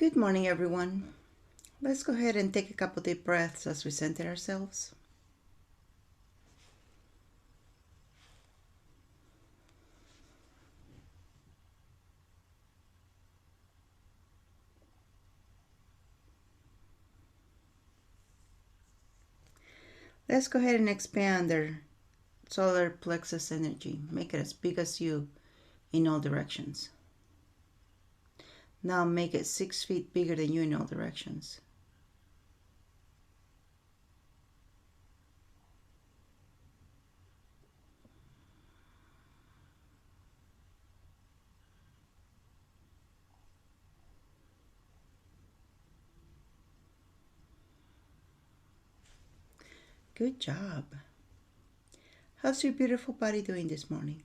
Good morning, everyone. Let's go ahead and take a couple deep breaths as we center ourselves. Let's go ahead and expand our solar plexus energy. Make it as big as you in all directions. Now make it 6 feet bigger than you in all directions. Good job. How's your beautiful body doing this morning?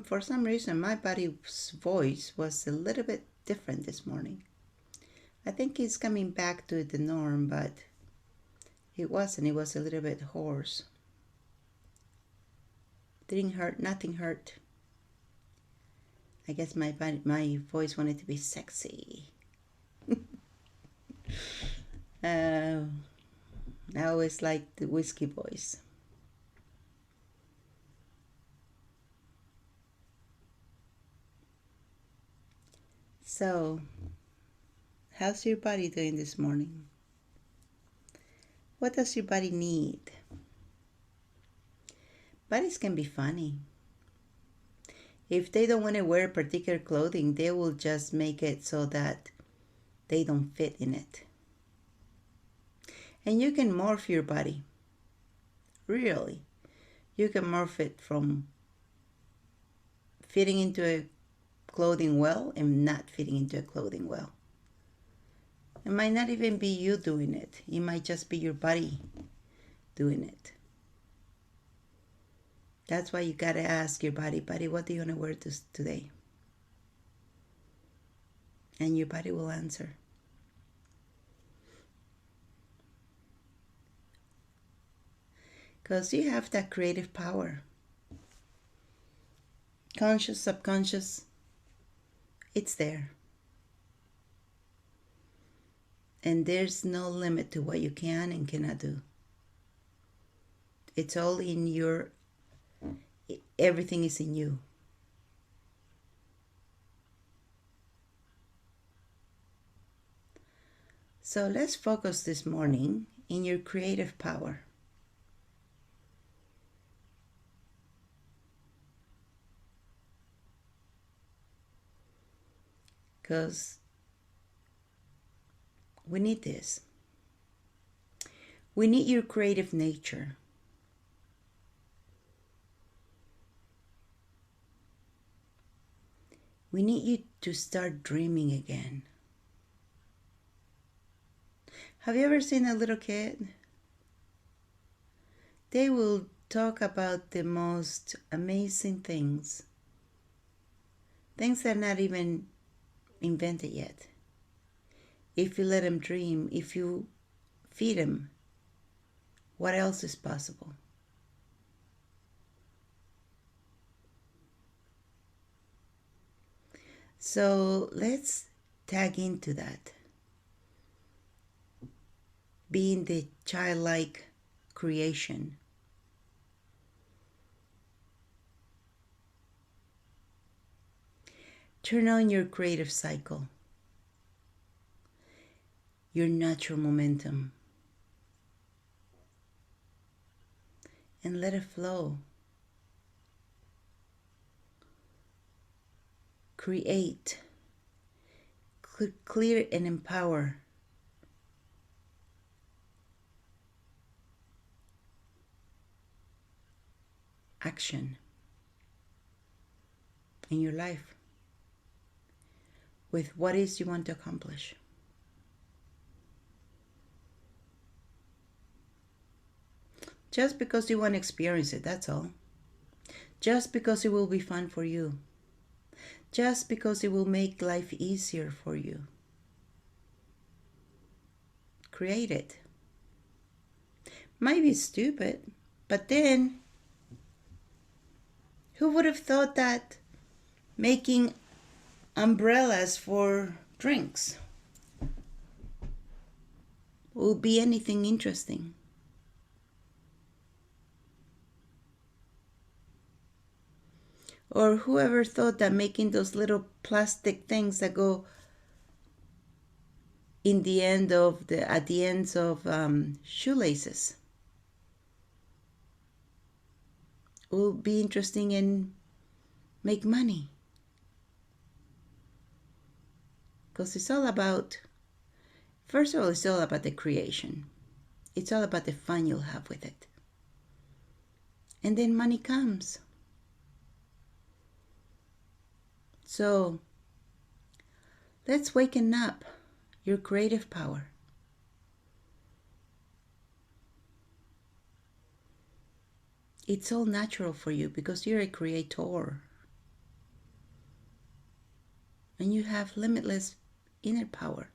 For some reason, my body's voice was a little bit different this morning. I think it's coming back to the norm, but it wasn't. It was a little bit hoarse. Didn't hurt. Nothing hurt. I guess my voice wanted to be sexy. I always liked the whiskey voice. So, how's your body doing this morning? What does your body need? Bodies can be funny. If they don't want to wear particular clothing, they will just make it so that they don't fit in it. And you can morph your body. Really. You can morph it from fitting into a clothing well and not fitting into a clothing well. It might not even be you doing it. It might just be your body doing it. That's why you gotta ask your body, what do you want to wear today? And your body will answer. Because you have that creative power. Conscious, subconscious, it's there. And there's no limit to what you can and cannot do. It's all in everything is in you. So let's focus this morning in your creative power. Because we need this. We need your creative nature. We need you to start dreaming again. Have you ever seen a little kid? They will talk about the most amazing things. Things that are not even invented yet. If you let them dream, if you feed them, what else is possible? So let's tag into that. Being the childlike creation. Turn on your creative cycle, your natural momentum, and let it flow. Create, clear and empower. Action in your life with what is you want to accomplish. Just because you want to experience it, that's all. Just because it will be fun for you. Just because it will make life easier for you. Create it. Might be stupid, but then who would have thought that making umbrellas for drinks will be anything interesting? Or whoever thought that making those little plastic things that go at the ends of shoelaces will be interesting and make money? Because it's all about, first of all, it's all about the creation. It's all about the fun you'll have with it. And then money comes. So let's waken up your creative power. It's all natural for you because you're a creator. And you have limitless inner power.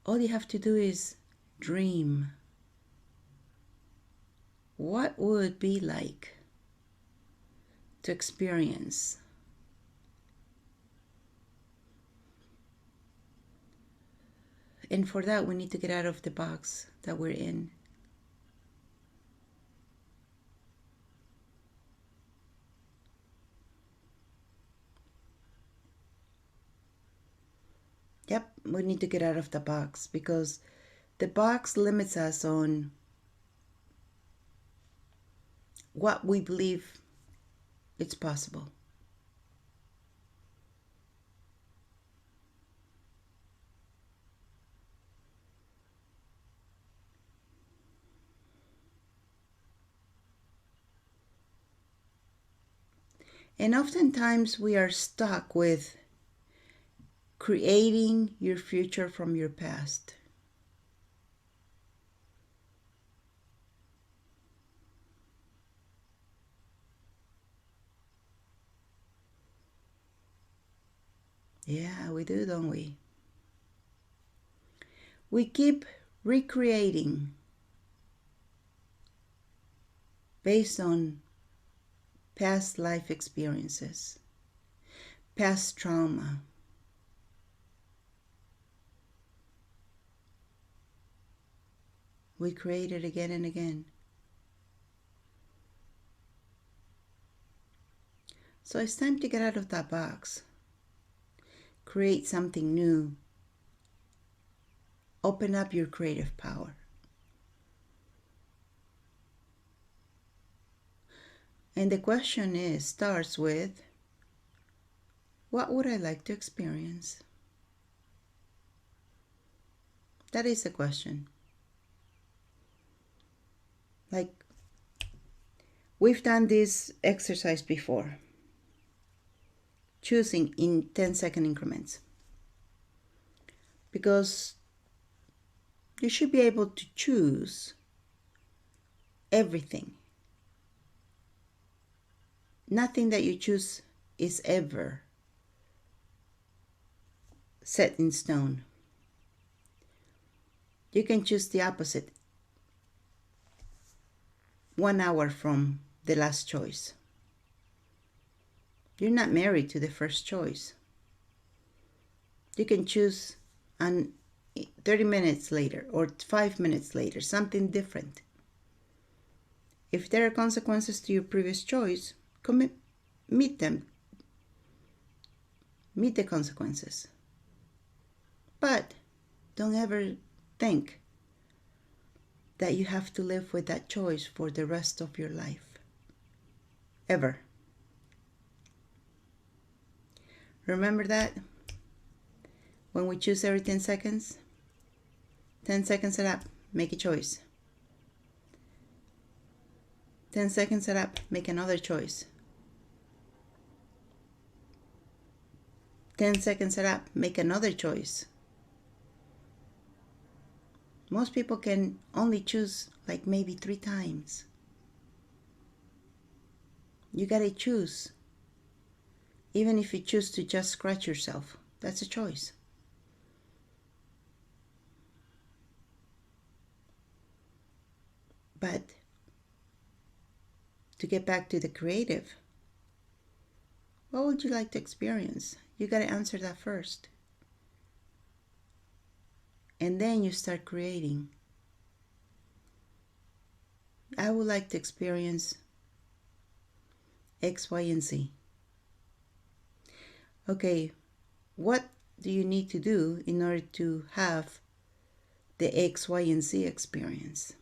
All you have to do is dream. What would it be like to experience and for that we need to get out of the box that we're in. Yep, we need to get out of the box because the box limits us on what we believe it's possible. And oftentimes we are stuck with creating your future from your past. Yeah, we do, don't we? We keep recreating based on past life experiences, past trauma. We create it again and again. So it's time to get out of that box. Create something new. Open up your creative power. And the question starts with, what would I like to experience? That is the question. Like, we've done this exercise before. Choosing in 10-second increments. Because you should be able to choose everything. Nothing that you choose is ever set in stone. You can choose the opposite 1 hour from the last choice. You're not married to the first choice. You can choose 30 minutes later or 5 minutes later, something different. If there are consequences to your previous choice, meet them. Meet the consequences. But don't ever think that you have to live with that choice for the rest of your life. Ever. Remember that? When we choose every 10 seconds, 10 seconds are up, make a choice. 10 seconds are up, make another choice. 10 seconds are up, make another choice. Most people can only choose like maybe 3 times. You gotta choose. Even if you choose to just scratch yourself, that's a choice. But to get back to the creative, what would you like to experience? You got to answer that first. And then you start creating. I would like to experience X, Y, and Z. Okay, what do you need to do in order to have the X, Y, and Z experience?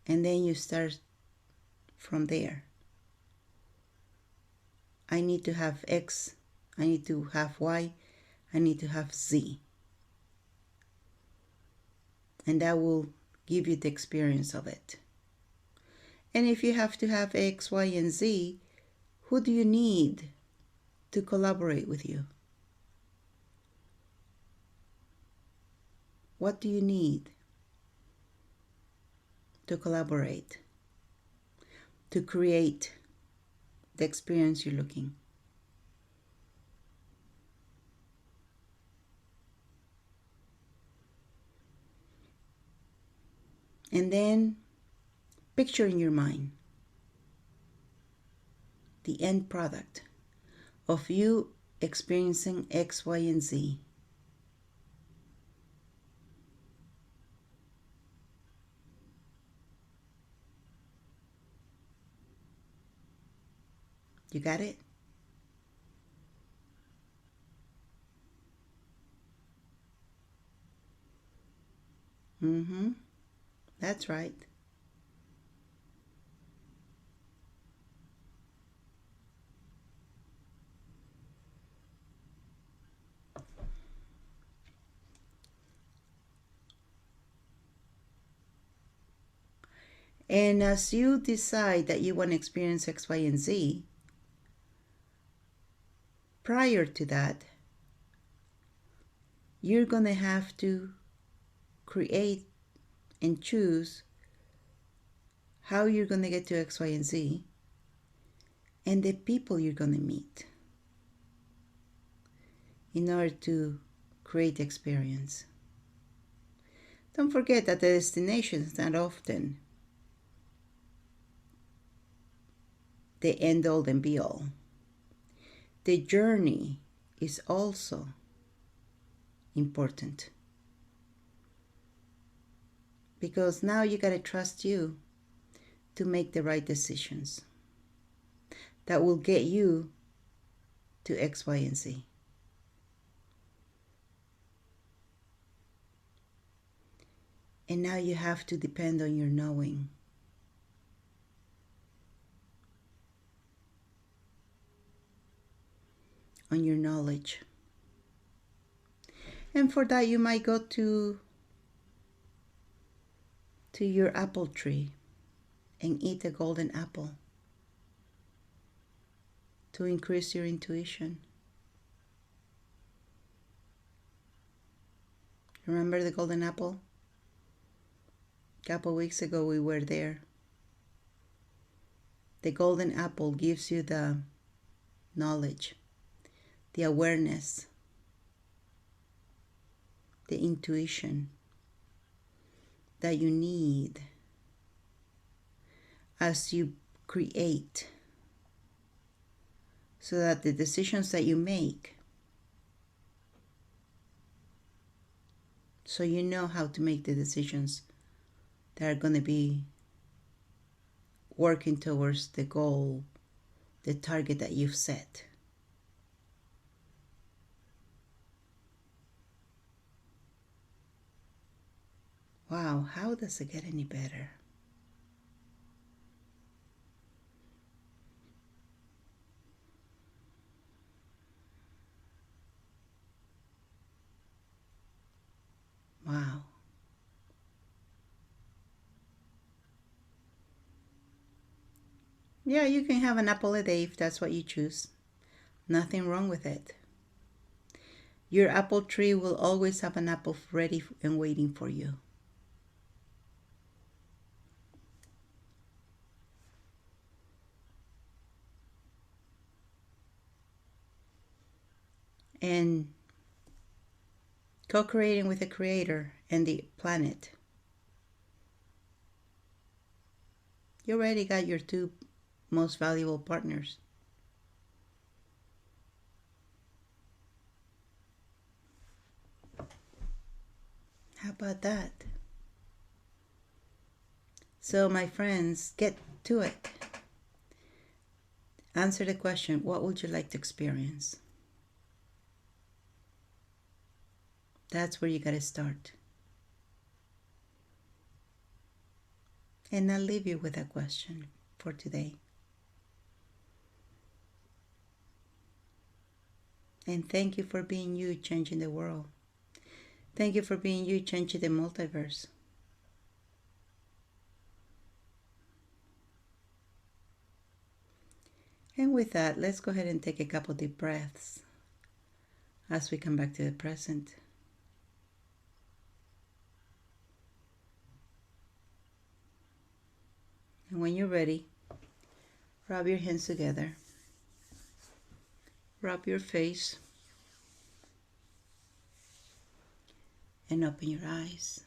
And then you start from there. I need to have X, I need to have Y, I need to have Z. And that will give you the experience of it. And if you have to have X, Y, and Z, who do you need to collaborate with you? What do you need to collaborate, to create the experience you're looking? And then picture in your mind the end product of you experiencing X, Y, and Z. You got it? Mm-hmm. That's right. And as you decide that you want to experience X, Y, and Z, prior to that, you're going to have to create and choose how you're going to get to X, Y, and Z, and the people you're going to meet in order to create the experience. Don't forget that the destination is not often the end all and be all. The journey is also important, because now you got to trust you to make the right decisions that will get you to X, Y, and Z. And now you have to depend on your knowing. On your knowledge. And for that, you might go to your apple tree and eat a golden apple to increase your intuition. Remember the golden apple? A couple weeks ago we were there. The golden apple gives you the knowledge, the awareness, the intuition that you need as you create, so that the decisions that you make, so you know how to make the decisions that are going to be working towards the goal, the target that you've set. Wow, how does it get any better? Wow. Yeah, you can have an apple a day if that's what you choose. Nothing wrong with it. Your apple tree will always have an apple ready and waiting for you. And co-creating with the Creator and the planet. You already got your two most valuable partners. How about that? So, my friends, get to it. Answer the question, what would you like to experience? That's where you got to start. And I'll leave you with a question for today. And thank you for being you, changing the world. Thank you for being you, changing the multiverse. And with that, let's go ahead and take a couple deep breaths as we come back to the present. And when you're ready, rub your hands together. Rub your face. And open your eyes.